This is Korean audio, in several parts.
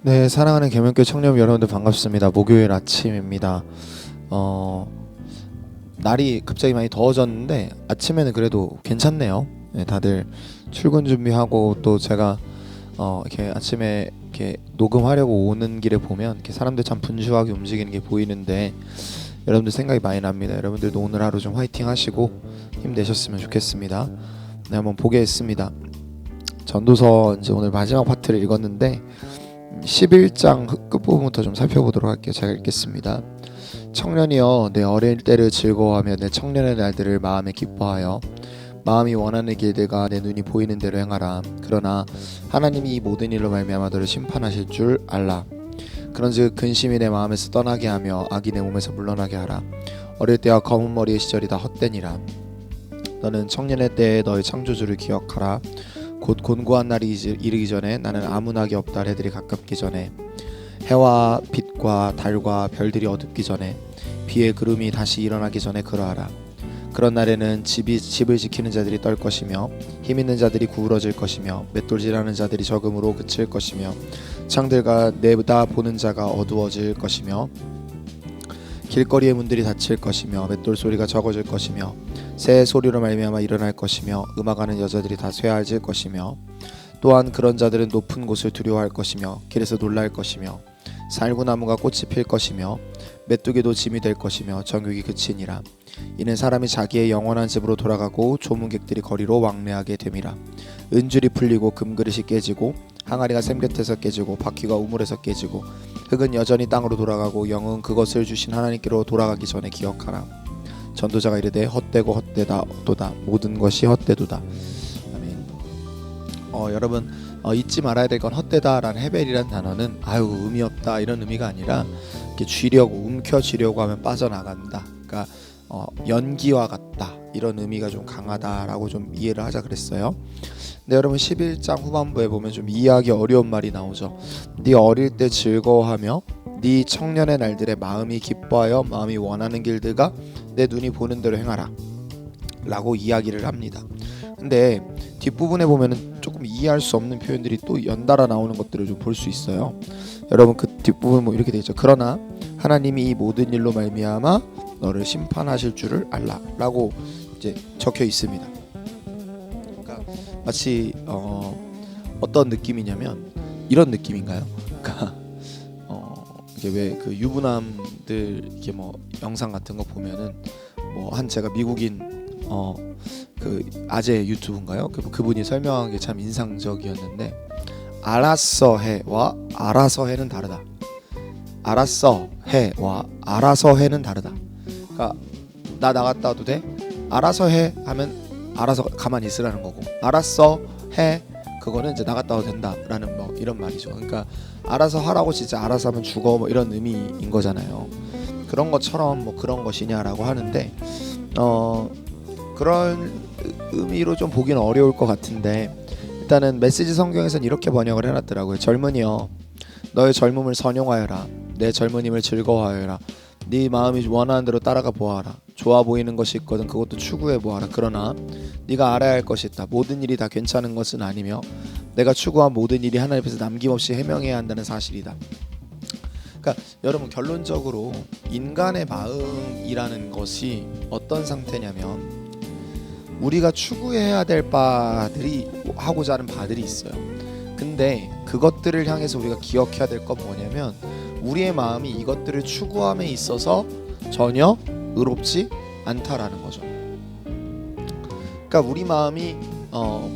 네, 사랑하는 계명교회 청년 여러분들 반갑습니다. 목요일 아침입니다. 날이 갑자기 많이 더워졌는데 아침에는 그래도 괜찮네요. 네, 다들 출근 준비하고 또 제가 이렇게 아침에 이렇게 녹음하려고 오는 길에 보면 이렇게 사람들 참 분주하게 움직이는 게 보이는데 여러분들 생각이 많이 납니다. 여러분들도 오늘 하루 좀 화이팅 하시고 힘내셨으면 좋겠습니다. 네, 한번 보겠습니다. 전도서 이제 오늘 마지막 파트를 읽었는데 11장 끝부분부터 좀 살펴보도록 할게요. 제가 읽겠습니다. 청년이여 내 어릴 때를 즐거워하며 내 청년의 날들을 마음에 기뻐하여 마음이 원하는 길들과 내 눈이 보이는 대로 행하라. 그러나 하나님이 이 모든 일로 말미암아 너를 심판하실 줄 알라. 그런즉 근심이 내 마음에서 떠나게 하며 악이 내 몸에서 물러나게 하라. 어릴 때와 검은 머리의 시절이 다 헛되니라. 너는 청년의 때에 너의 창조주를 기억하라. 곧 곤고한 날이 이르기 전에 나는 아무 낙이 없다. 해들이 가깝기 전에 해와 빛과 달과 별들이 어둡기 전에 비의 구름이 다시 일어나기 전에 그러하라. 그런 날에는 집을 지키는 자들이 떨 것이며 힘 있는 자들이 구부러질 것이며 맷돌질하는 자들이 적음으로 그칠 것이며 창들과 내다보는 자가 어두워질 것이며 길거리의 문들이 닫힐 것이며 맷돌 소리가 적어질 것이며 새 소리로 말미암아 일어날 것이며 음악하는 여자들이 다 쇠할질 것이며 또한 그런 자들은 높은 곳을 두려워할 것이며 길에서 놀랄 것이며 살구나무가 꽃이 필 것이며 메뚜기도 짐이 될 것이며 정욕이 그치니라. 이는 사람이 자기의 영원한 집으로 돌아가고 조문객들이 거리로 왕래하게 됨이라. 은줄이 풀리고 금그릇이 깨지고 항아리가 샘 곁에서 깨지고 바퀴가 우물에서 깨지고 흙은 여전히 땅으로 돌아가고 영은 그것을 주신 하나님께로 돌아가기 전에 기억하라. 전도자가 이르되 헛되고 헛되다 도다 모든 것이 헛되도다. 아멘. 여러분 잊지 말아야 될 건 헛되다라는 헤벨이라는 단어는 의미 없다 이런 의미가 아니라 이렇게 쥐려고 움켜쥐려고 하면 빠져나간다. 그러니까 연기와 같다 이런 의미가 좀 강하다라고 좀 이해를 하자 그랬어요. 근데 여러분 11장 후반부에 보면 좀 이해하기 어려운 말이 나오죠. 네 어릴 때 즐거워하며 네 청년의 날들에 마음이 기뻐하여 마음이 원하는 길들과 내 눈이 보는 대로 행하라 라고 이야기를 합니다. 근데 뒷부분에 보면은 조금 이해할 수 없는 표현들이 또 연달아 나오는 것들을 좀 볼 수 있어요. 여러분 그 뒷부분 뭐 이렇게 되어 있죠. 그러나 하나님이 이 모든 일로 말미암아 너를 심판하실 줄을 알라 라고 이제 적혀 있습니다. 그러니까 마치 어떤 느낌이냐면 이런 느낌인가요? 그러니까 이게 왜 그 유부남들 이렇게 뭐 영상 같은 거 보면은 뭐 한 제가 미국인 그 아재 유튜브인가요? 그분이 설명한 게 참 인상적이었는데 알았어 해와 알아서 해는 다르다. 알았어 해와 알아서 해는 다르다. 그러니까 나 나갔다 와도 돼? 알아서 해 하면 알아서 가만히 있으라는 거고 알았어 해 그거는 이제 나갔다 와도 된다라는 뭐 이런 말이죠. 그러니까 알아서 하라고 진짜 알아서 하면 죽어 뭐 이런 의미인 거잖아요. 그런 것처럼 뭐 그런 것이냐라고 하는데 그런 의미로 좀 보기는 어려울 것 같은데 일단은 메시지 성경에서는 이렇게 번역을 해놨더라고요. 젊은이여 너의 젊음을 선용하여라. 내 젊은임을 즐거워하여라. 네 마음이 원하는 대로 따라가 보아라. 좋아 보이는 것이 있거든 그것도 추구해 보아라. 그러나 네가 알아야 할 것이 있다. 모든 일이 다 괜찮은 것은 아니며 내가 추구한 모든 일이 하나님 앞에서 남김없이 해명해야 한다는 사실이다. 그러니까 여러분 결론적으로 인간의 마음이라는 것이 어떤 상태냐면 우리가 추구해야 될 바들이 하고자 하는 바들이 있어요. 근데 그것들을 향해서 우리가 기억해야 될 건 뭐냐면 우리의 마음이 이것들을 추구함에 있어서 전혀 의롭지 않다라는 거죠. 그러니까 우리 마음이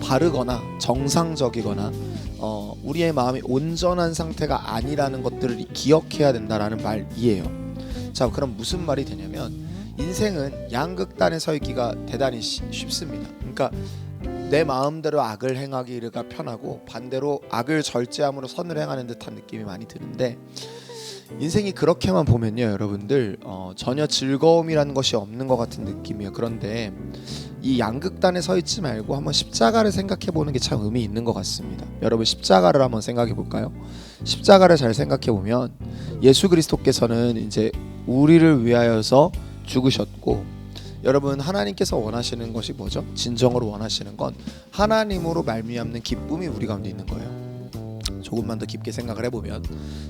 바르거나 정상적이거나 우리의 마음이 온전한 상태가 아니라는 것들을 기억해야 된다라는 말이에요. 자, 그럼 무슨 말이 되냐면 인생은 양극단에 서 있기가 대단히 쉽습니다. 그러니까 내 마음대로 악을 행하기가 편하고 반대로 악을 절제함으로 선을 행하는 듯한 느낌이 많이 드는데 인생이 그렇게만 보면요 여러분들 전혀 즐거움이라는 것이 없는 것 같은 느낌이에요. 그런데 이 양극단에 서 있지 말고 한번 십자가를 생각해 보는 게 참 의미 있는 것 같습니다. 여러분 십자가를 한번 생각해 볼까요? 십자가를 잘 생각해 보면 예수 그리스도께서는 이제 우리를 위하여서 죽으셨고 여러분 하나님께서 원하시는 것이 뭐죠? 진정으로 원하시는 건 하나님으로 말미암는 기쁨이 우리 가운데 있는 거예요. 조금만 더 깊게 생각을 해보면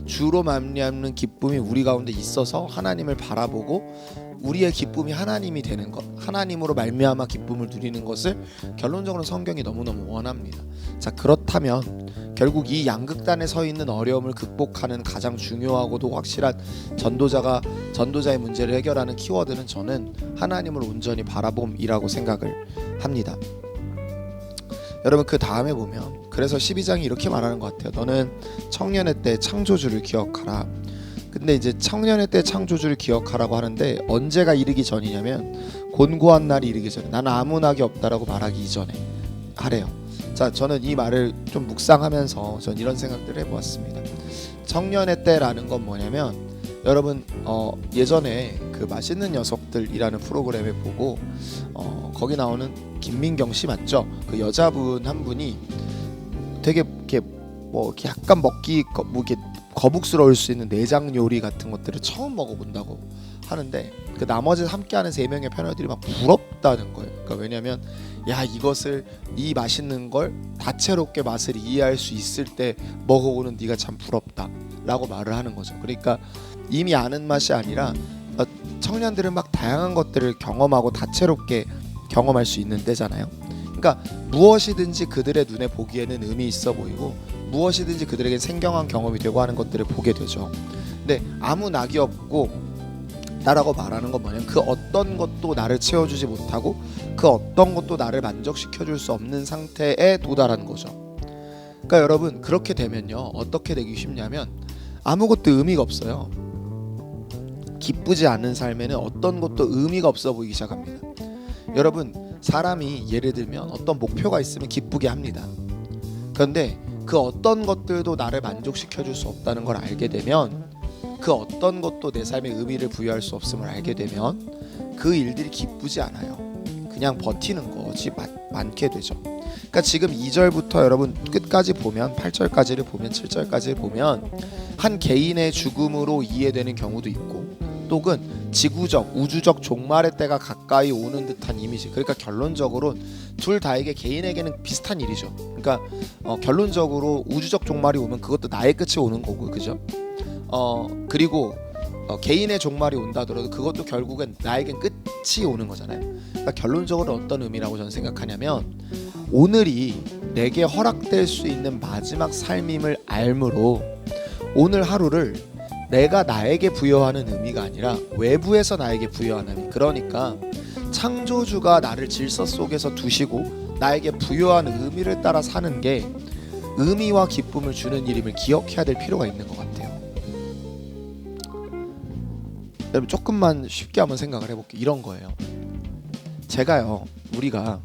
주로 말미암는 기쁨이 우리 가운데 있어서 하나님을 바라보고 우리의 기쁨이 하나님이 되는 것, 하나님으로 말미암아 기쁨을 누리는 것을 결론적으로 성경이 너무너무 원합니다. 자, 그렇다면 결국 이 양극단에 서 있는 어려움을 극복하는 가장 중요하고도 확실한 전도자의 문제를 해결하는 키워드는 저는 하나님을 온전히 바라봄이라고 생각을 합니다. 여러분, 그 다음에 보면 그래서 12장이 이렇게 말하는 것 같아요. 너는 청년의 때 창조주를 기억하라. 근데 이제 청년의 때 창조주를 기억하라고 하는데 언제가 이르기 전이냐면 곤고한 날이 이르기 전에, 나는 아무 낙이 없다라고 말하기 이전에 하래요. 자, 저는 이 말을 좀 묵상하면서 전 이런 생각들을 해보았습니다. 청년의 때라는 건 뭐냐면 여러분 예전에 그 맛있는 녀석들이라는 프로그램에 보고 거기 나오는 김민경 씨 맞죠? 그 여자분 한 분이 되게 이렇게 뭐 이렇게 약간 먹기 뭐 이렇게 거북스러울 수 있는 내장 요리 같은 것들을 처음 먹어본다고 하는데 그 나머지 함께하는 3명의 패널들이 막 부럽다는 거예요. 그러니까 왜냐면 야, 이것을 이 맛있는 걸 다채롭게 맛을 이해할 수 있을 때 먹어보는 네가 참 부럽다라고 말을 하는 거죠. 그러니까 이미 아는 맛이 아니라 청년들은 막 다양한 것들을 경험하고 다채롭게 경험할 수 있는 때잖아요. 그러니까 무엇이든지 그들의 눈에 보기에는 의미 있어 보이고 무엇이든지 그들에게 생경한 경험이 되고 하는 것들을 보게 되죠. 근데 아무 낙이 없고 나라고 말하는 건 뭐냐면 그 어떤 것도 나를 채워주지 못하고 그 어떤 것도 나를 만족시켜줄 수 없는 상태에 도달하는 거죠. 그러니까 여러분, 그렇게 되면요 어떻게 되기 쉽냐면 아무것도 의미가 없어요. 기쁘지 않은 삶에는 어떤 것도 의미가 없어 보이기 시작합니다. 여러분, 사람이 예를 들면 어떤 목표가 있으면 기쁘게 합니다. 그런데 그 어떤 것들도 나를 만족시켜줄 수 없다는 걸 알게 되면, 그 어떤 것도 내 삶에 의미를 부여할 수 없음을 알게 되면 그 일들이 기쁘지 않아요. 그냥 버티는 것이 많게 되죠. 그러니까 지금 2절부터 여러분 끝까지 보면 8절까지를 보면 7절까지를 보면 한 개인의 죽음으로 이해되는 경우도 있고 또는 지구적, 우주적 종말의 때가 가까이 오는 듯한 이미지. 그러니까 결론적으로 둘 다에게 개인에게는 비슷한 일이죠. 그러니까 결론적으로 우주적 종말이 오면 그것도 나의 끝이 오는 거고, 그죠? 그리고 개인의 종말이 온다 하더라도 그것도 결국엔 나에겐 끝이 오는 거잖아요. 그러니까 결론적으로 어떤 의미라고 저는 생각하냐면 오늘이 내게 허락될 수 있는 마지막 삶임을 알므로 오늘 하루를 내가 나에게 부여하는 의미가 아니라 외부에서 나에게 부여하는 의미. 그러니까 창조주가 나를 질서 속에서 두시고 나에게 부여한 의미를 따라 사는 게 의미와 기쁨을 주는 일임을 기억해야 될 필요가 있는 것 같아요. 여러분, 조금만 쉽게 한번 생각을 해볼게요. 이런 거예요. 우리가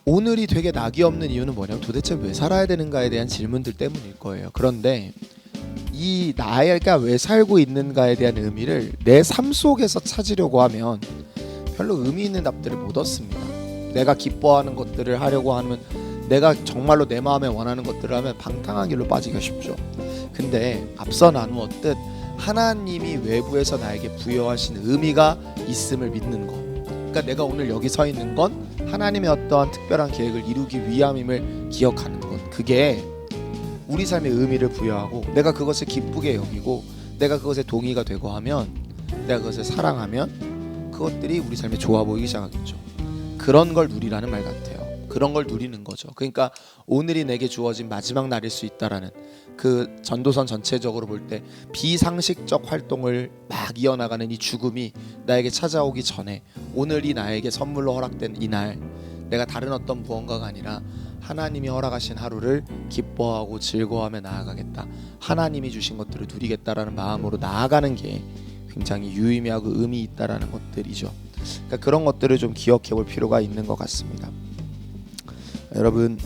오늘이 되게 낙이 없는 이유는 뭐냐면 도대체 왜 살아야 되는가에 대한 질문들 때문일 거예요. 그런데 이 나가 왜 살고 있는가에 대한 의미를 내 삶 속에서 찾으려고 하면 별로 의미 있는 답들을 못 얻습니다. 내가 기뻐하는 것들을 하려고 하면, 내가 정말로 내 마음에 원하는 것들을 하면 방탕한 길로 빠지기가 쉽죠. 근데 앞서 나누었듯 하나님이 외부에서 나에게 부여하신 의미가 있음을 믿는 것, 그러니까 내가 오늘 여기 서 있는 건 하나님의 어떠한 특별한 계획을 이루기 위함임을 기억하는 것, 그게 우리 삶에 의미를 부여하고 내가 그것을 기쁘게 여기고 내가 그것에 동의가 되고 하면, 내가 그것을 사랑하면 그것들이 우리 삶에 좋아 보이기 시작하겠죠. 그런 걸 누리라는 말 같아요. 그런 걸 누리는 거죠. 그러니까 오늘이 내게 주어진 마지막 날일 수 있다라는 그 전도선 전체적으로 볼 때 비상식적 활동을 막 이어나가는 이 죽음이 나에게 찾아오기 전에 오늘이 나에게 선물로 허락된 이날, 내가 다른 어떤 무언가가 아니라 하나님이 허락하신 하루를 기뻐하고 즐거워하며 나아가겠다, 하나님이 주신 것들을 누리겠다라는 마음으로 나아가는 게 굉장히 유의미하고 의미 있다라는 것들이죠. 그러니까 그런 것들을 좀 기억해 볼 필요가 있는 것 같습니다. 여러분,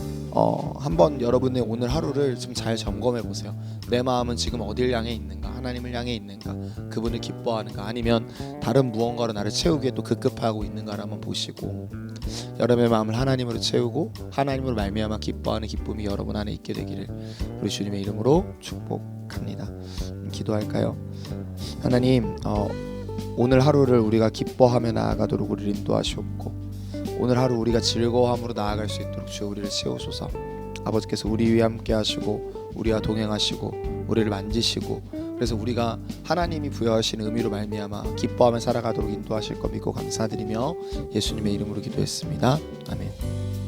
한번 여러분의 오늘 하루를 좀 잘 점검해 보세요. 내 마음은 지금 어딜 향해 있는가? 하나님을 향해 있는가? 그분을 기뻐하는가? 아니면 다른 무언가로 나를 채우기에 또 급급하고 있는가를 한번 보시고, 여러분의 마음을 하나님으로 채우고 하나님으로 말미암아 기뻐하는 기쁨이 여러분 안에 있게 되기를 우리 주님의 이름으로 축복합니다. 기도할까요? 하나님, 오늘 하루를 우리가 기뻐하며 나아가도록 우리를 인도하시옵고 오늘 하루 우리가 즐거워함으로 나아갈 수 있도록 주여 우리를 채우소서. 아버지께서 우리 위에 함께 하시고 우리와 동행하시고 우리를 만지시고, 그래서 우리가 하나님이 부여하신 의미로 말미암아 기뻐하며 살아가도록 인도하실 거 믿고 감사드리며 예수님의 이름으로 기도했습니다. 아멘.